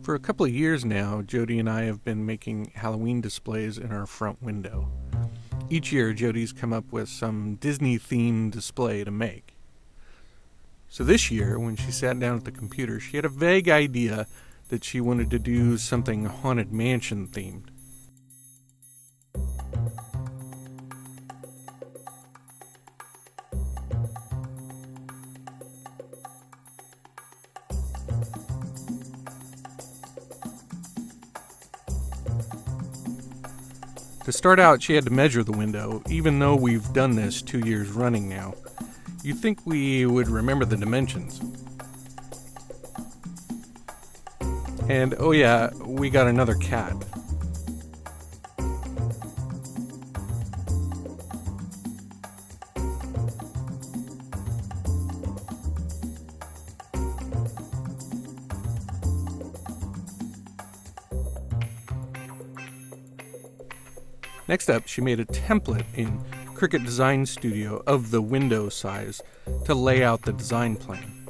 For a couple of years now, Jodi and I have been making Halloween displays in our front window. Each year, Jodi's come up with some Disney-themed display to make. So this year, when she sat down at the computer, she had a vague idea that she wanted to do something Haunted Mansion themed. To start out, she had to measure the window, even though we've done this 2 years running now. You'd think we would remember the dimensions. And oh yeah, we got another cat. Next up, she made a template in Cricut Design Studio of the window size to lay out the design plan.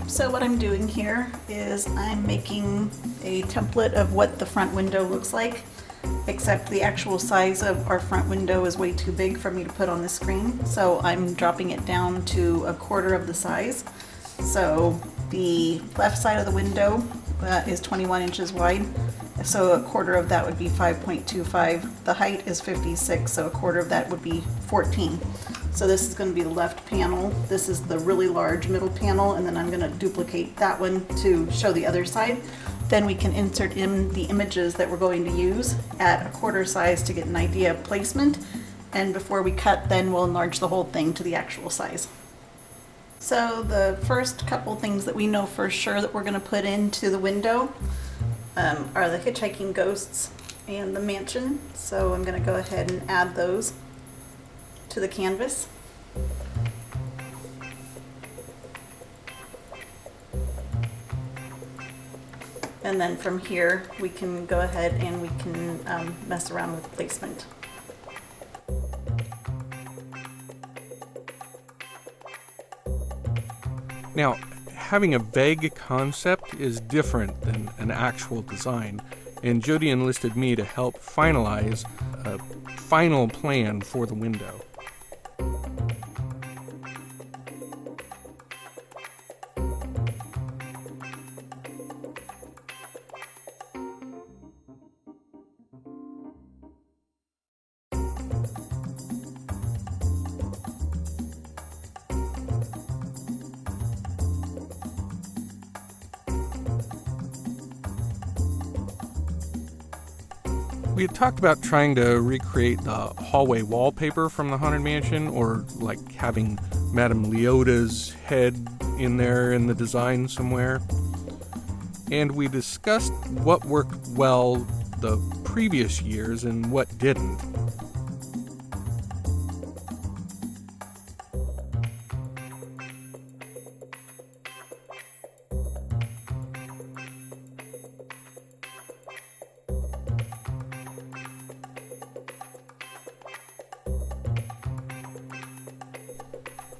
So what I'm doing here is I'm making a template of what the front window looks like, except the actual size of our front window is way too big for me to put on the screen. So I'm dropping it down to 1/4 of the size. So the left side of the window is 21 inches wide. So 1/4 of that would be 5.25. The height is 56, so 1/4 of that would be 14. So this is going to be the left panel. This is the really large middle panel, and then I'm going to duplicate that one to show the other side. Then we can insert in the images that we're going to use at 1/4 size to get an idea of placement. And before we cut, then we'll enlarge the whole thing to the actual size. So the first couple things that we know for sure that we're going to put into the window are the hitchhiking ghosts and the mansion. So I'm going to go ahead and add those to the canvas. And then from here we can go ahead and we can mess around with placement. Now, having a vague concept is different than an actual design, and Jodi enlisted me to help finalize a final plan for the window. We had talked about trying to recreate the hallway wallpaper from the Haunted Mansion, or like having Madame Leota's head in there in the design somewhere. And we discussed what worked well the previous years and what didn't.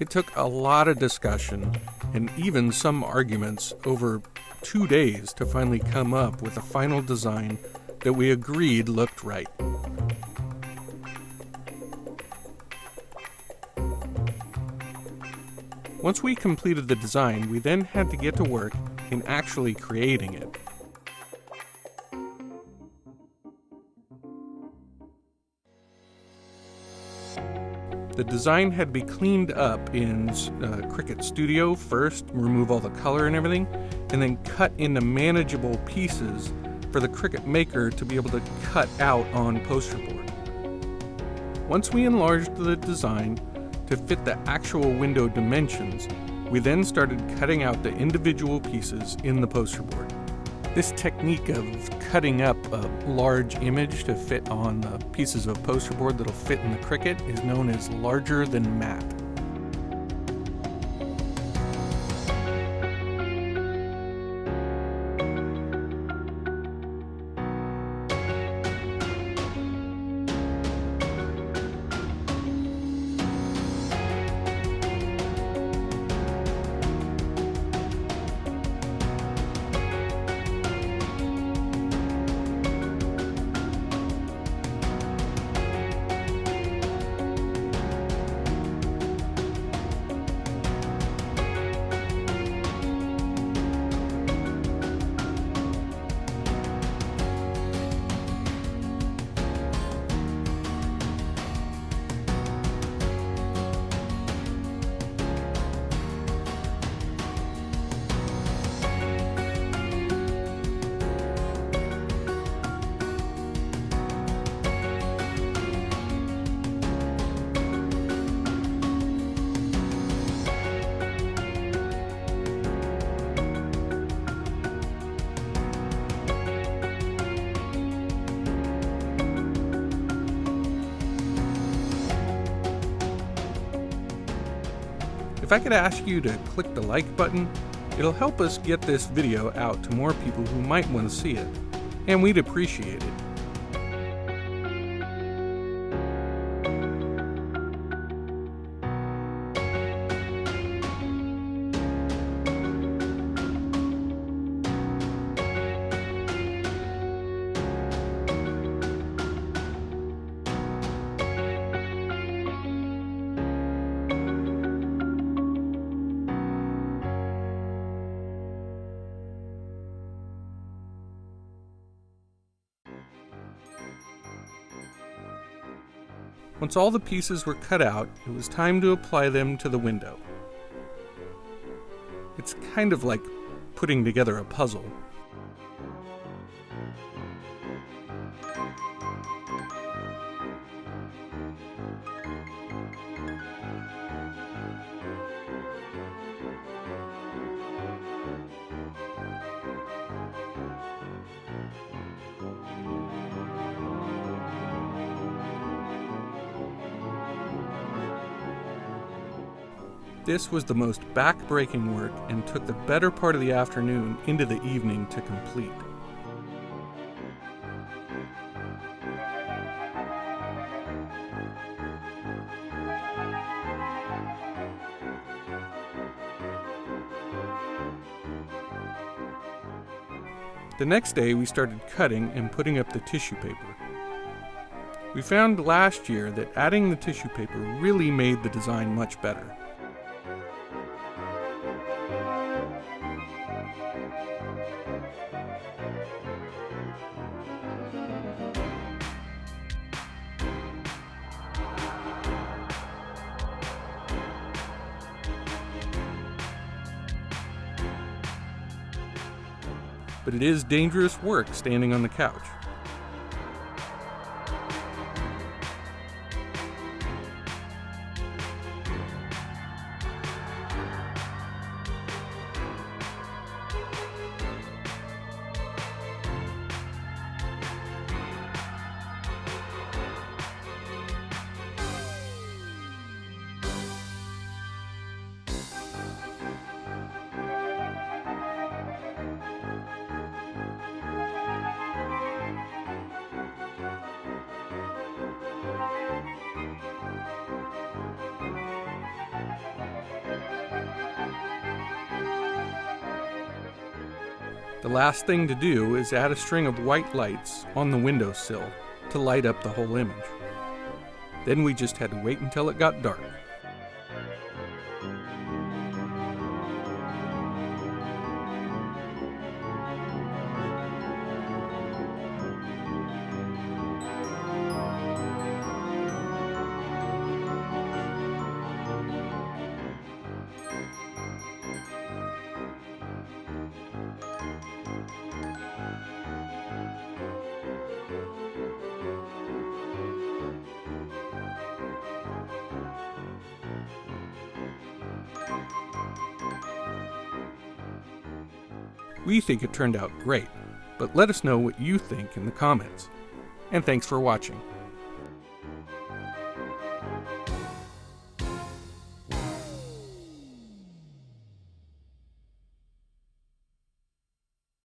It took a lot of discussion and even some arguments over 2 days to finally come up with a final design that we agreed looked right. Once we completed the design, we then had to get to work in actually creating it. The design had to be cleaned up in Cricut Studio first, remove all the color and everything, and then cut into manageable pieces for the Cricut Maker to be able to cut out on poster board. Once we enlarged the design to fit the actual window dimensions, we then started cutting out the individual pieces in the poster board. This technique of cutting up a large image to fit on the pieces of poster board that'll fit in the Cricut is known as larger than matte. I could ask you to click the like button, it'll help us get this video out to more people who might want to see it, and we'd appreciate it. Once all the pieces were cut out, it was time to apply them to the window. It's kind of like putting together a puzzle. This was the most back-breaking work and took the better part of the afternoon into the evening to complete. The next day we started cutting and putting up the tissue paper. We found last year that adding the tissue paper really made the design much better. But it is dangerous work standing on the couch. The last thing to do is add a string of white lights on the windowsill to light up the whole image. Then we just had to wait until it got dark. We think it turned out great, but let us know what you think in the comments. And thanks for watching.